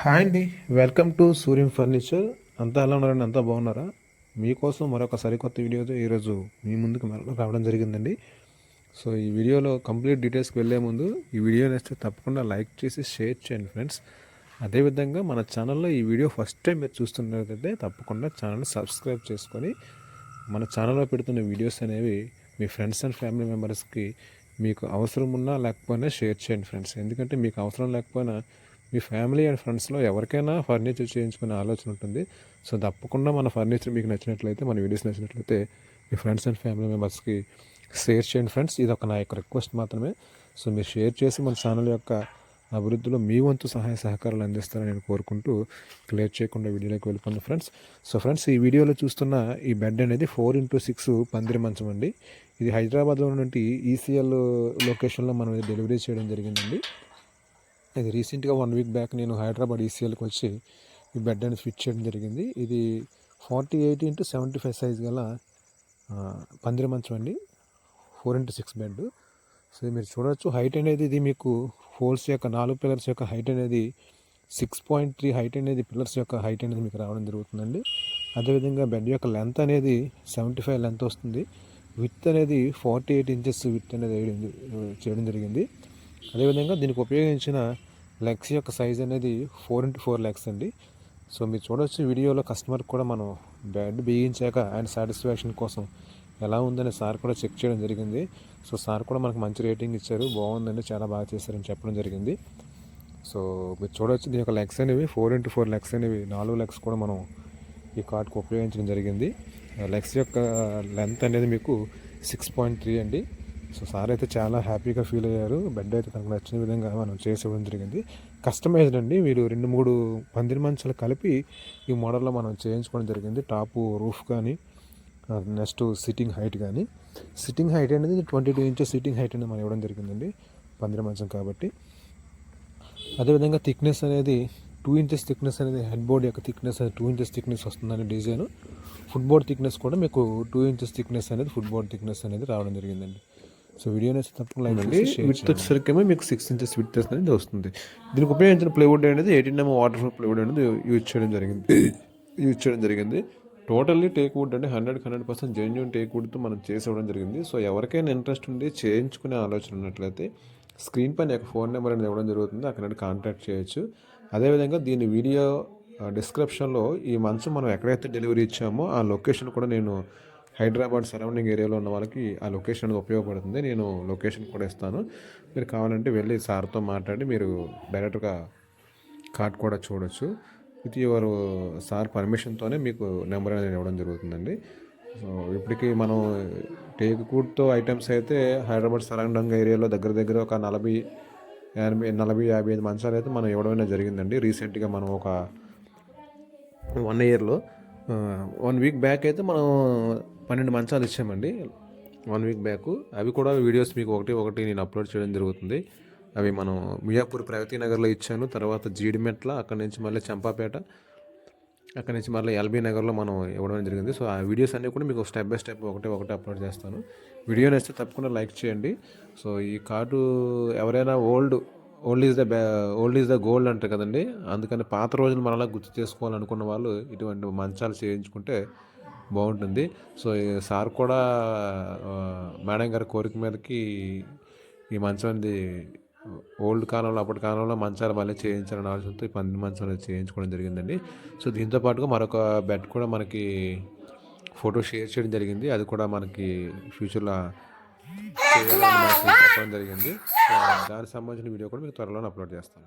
Hi అండి. Welcome to Suryam furniture. అంతా ఎలా ఉన్నారండి? అంతా బాగున్నారా? మీకోసం మరొక సరికొత్త వీడియోతో ఈరోజు మీ ముందుకు రావడం జరిగిందండి. సో ఈ వీడియోలో కంప్లీట్ డీటెయిల్స్కి వెళ్ళే ముందు ఈ వీడియో నచ్చితే తప్పకుండా లైక్ చేసి షేర్ చేయండి ఫ్రెండ్స్. అదేవిధంగా మన ఛానల్లో ఈ వీడియో ఫస్ట్ టైం మీరు చూస్తున్నట్లయితే తప్పకుండా ఛానల్ని సబ్స్క్రైబ్ చేసుకొని మన ఛానల్లో పెడుతున్న వీడియోస్ అనేవి మీ ఫ్రెండ్స్ అండ్ ఫ్యామిలీ మెంబర్స్కి మీకు అవసరం ఉన్నా లేకపోయినా షేర్ చేయండి ఫ్రెండ్స్. ఎందుకంటే మీకు అవసరం లేకపోయినా మీ ఫ్యామిలీ అండ్ ఫ్రెండ్స్లో ఎవరికైనా ఫర్నిచర్ చేయించుకునే ఆలోచన ఉంటుంది. సో తప్పకుండా మన ఫర్నిచర్ మీకు నచ్చినట్లయితే, మన వీడియోస్ నచ్చినట్లయితే మీ ఫ్రెండ్స్ అండ్ ఫ్యామిలీ మెంబర్స్కి షేర్ చేయండి ఫ్రెండ్స్. ఇది ఒక నా యొక్క రిక్వెస్ట్ మాత్రమే. సో మీరు షేర్ చేసి మన ఛానల్ యొక్క అభివృద్ధిలో మీ వంతు సహాయ సహకారాలు అందిస్తారని నేను కోరుకుంటూ క్లియర్ చేయకుండా వీడియోలోకి వెళ్ళిపోయింది ఫ్రెండ్స్. సో ఫ్రెండ్స్, ఈ వీడియోలో చూస్తున్న ఈ బెడ్ అనేది 4x6 పందిరి మంచం అండి. ఇది హైదరాబాద్లో నుండి ఈసీఎల్ లొకేషన్లో మనం డెలివరీ చేయడం జరిగిందండి. ఇది రీసెంట్గా 1 వీక్ బ్యాక్ నేను హైదరాబాద్ ఈసీఎల్కి వచ్చి ఈ బెడ్ అనేది ఫిట్ చేయడం జరిగింది. ఇది 48x75 సైజ్ గల పందిరి మంచం అండి. 4x6 bed. సో మీరు చూడవచ్చు, హైట్ అనేది ఇది మీకు హోల్స్ యొక్క 4 పిల్లర్స్ యొక్క హైట్ అనేది 6.3 హైట్ అనేది పిల్లర్స్ యొక్క హైట్ అనేది మీకు రావడం జరుగుతుందండి. అదేవిధంగా బెడ్ యొక్క లెంత్ అనేది 75 లెంత్ వస్తుంది. విత్ అనేది 48 ఇంచెస్ విత్ అనేది చేయడం జరిగింది. అదేవిధంగా దీనికి ఉపయోగించిన లెగ్స్ యొక్క సైజ్ అనేది 4x4 లెగ్స్ అండి. సో మీరు చూడవచ్చు వీడియోలో కస్టమర్కి కూడా మనం బెడ్ బిగించాక ఆయన సాటిస్ఫాక్షన్ కోసం ఎలా ఉందని సార్ కూడా చెక్ చేయడం జరిగింది. సో సార్ కూడా మనకు మంచి రేటింగ్ ఇచ్చారు, బాగుందండి, చాలా బాగా చేశారని చెప్పడం జరిగింది. సో మీరు చూడవచ్చు దీని యొక్క లెగ్స్ అనేవి 4x4 లెగ్స్ అనేవి 4 లెగ్స్ కూడా మనం ఈ కార్డ్కి ఉపయోగించడం జరిగింది. లెగ్స్ యొక్క లెంత్ అనేది మీకు 6.3 అండి. సో సార్ అయితే చాలా హ్యాపీగా ఫీల్ అయ్యారు. బెడ్ అయితే తనకు నచ్చిన విధంగా మనం చేసేవ్వడం జరిగింది. కస్టమైజ్డ్ అండి. మీరు 2-3 పందిరి మంచాలు కలిపి ఈ మోడల్లో మనం చేయించుకోవడం జరిగింది. టాపు రూఫ్ కానీ, నెక్స్ట్ సిట్టింగ్ హైట్ కానీ. సిట్టింగ్ హైట్ అనేది 22 ఇంచెస్ సిట్టింగ్ హైట్ అనేది మనం ఇవ్వడం జరిగిందండి పందిరి మంచం కాబట్టి. అదేవిధంగా థిక్నెస్ అనేది 2 ఇంచెస్ థిక్నెస్ అనేది హెడ్ బోర్డ్ యొక్క థిక్నెస్ అనేది 2 ఇంచెస్ థిక్నెస్ వస్తుందని డిజైన్. ఫుట్ బోర్డ్ థిక్నెస్ కూడా మీకు 2 ఇంచెస్ థిక్నెస్ అనేది ఫుట్ బోర్డ్ థిక్నెస్ అనేది రావడం జరిగిందండి. సో వీడియో అనేది తప్పకుండా లైక్ చేసి విత్ వచ్చేసరికి మీకు 6 ఇంచెస్ విత్ అనేది వస్తుంది. దీనికి ఉపయోగించిన ప్లైవుడ్ అనేది 18mm వాటర్ ప్రూఫ్ ప్లైవుడ్ అనేది యూజ్ చేయడం జరిగింది. టోటల్లీ టేక్ వుడ్ అంటే 100% జెన్యూన్ టేక్ వుడ్తో మనం చేసేవడం జరిగింది. సో ఎవరికైనా ఇంట్రెస్ట్ ఉండి చేయించుకునే ఆలోచన ఉన్నట్లయితే స్క్రీన్ పైన యొక్క ఫోన్ నెంబర్ అనేది ఇవ్వడం జరుగుతుంది, అక్కడ కాంటాక్ట్ చేయొచ్చు. అదేవిధంగా దీని వీడియో డిస్క్రిప్షన్లో ఈ మంచం మనం ఎక్కడైతే డెలివరీ ఇచ్చామో ఆ లొకేషన్ కూడా నేను హైదరాబాద్ సరౌండింగ్ ఏరియాలో ఉన్న వాళ్ళకి ఆ లొకేషన్ అనేది ఉపయోగపడుతుంది. నేను లొకేషన్ కూడా ఇస్తాను. మీరు కావాలంటే వెళ్ళి సార్తో మాట్లాడి మీరు డైరెక్ట్గా కార్డ్ కూడా చూడొచ్చు. విత్ యువర్ సార్ పర్మిషన్తోనే మీకు నెంబర్ అనేది ఇవ్వడం జరుగుతుందండి. సో ఇప్పటికీ మనం టేక్ వుడ్తో ఐటమ్స్ అయితే హైదరాబాద్ సరౌండింగ్ ఏరియాలో దగ్గర ఒక 40-50 మంచాలు అయితే మనం ఇవ్వడం జరిగిందండి. రీసెంట్గా మనం ఒక 1 ఇయర్లో 1 వీక్ బ్యాక్ అయితే మనం 12 మంచాలు ఇచ్చామండి. 1 వీక్ బ్యాక్. అవి కూడా వీడియోస్ మీకు ఒకటి నేను అప్లోడ్ చేయడం జరుగుతుంది. అవి మనం మియాపూర్ ప్రగతి నగర్లో ఇచ్చాను, తర్వాత జీడిమెట్ల, అక్కడి నుంచి మళ్ళీ చంపాపేట, అక్కడి నుంచి మళ్ళీ ఎల్బీ నగర్లో మనం ఇవ్వడం జరిగింది. సో ఆ వీడియోస్ అన్నీ కూడా మీకు స్టెప్ బై స్టెప్ ఒకటి అప్లోడ్ చేస్తాను. వీడియో నచ్చితే తప్పకుండా లైక్ చేయండి. సో ఈ కార్డు ఎవరైనా ఓల్డ్ ఈజ్ ద గోల్డ్ అంటారు కదండి. అందుకని పాత రోజులు మనలా గుర్తు చేసుకోవాలనుకున్న వాళ్ళు ఇటువంటి మంచాలు చేయించుకుంటే బాగుంటుంది. సో సార్ కూడా మేడం గారి కోరిక మీదకి ఈ మంచం అనేది ఓల్డ్ కాలంలో అప్పటి కాలంలో మంచాలు మళ్ళీ చేయించాలని ఆలోచనతో ఈ పందిరి మంచం అనేది చేయించుకోవడం జరిగిందండి. సో దీంతో పాటుగా మరొక బెడ్ కూడా మనకి ఫోటో షేర్ చేయడం జరిగింది. అది కూడా మనకి ఫ్యూచర్లో చేయాలని మనకి చెప్పడం జరిగింది. సో దానికి సంబంధించిన వీడియో కూడా మీకు త్వరలో అప్లోడ్ చేస్తాను.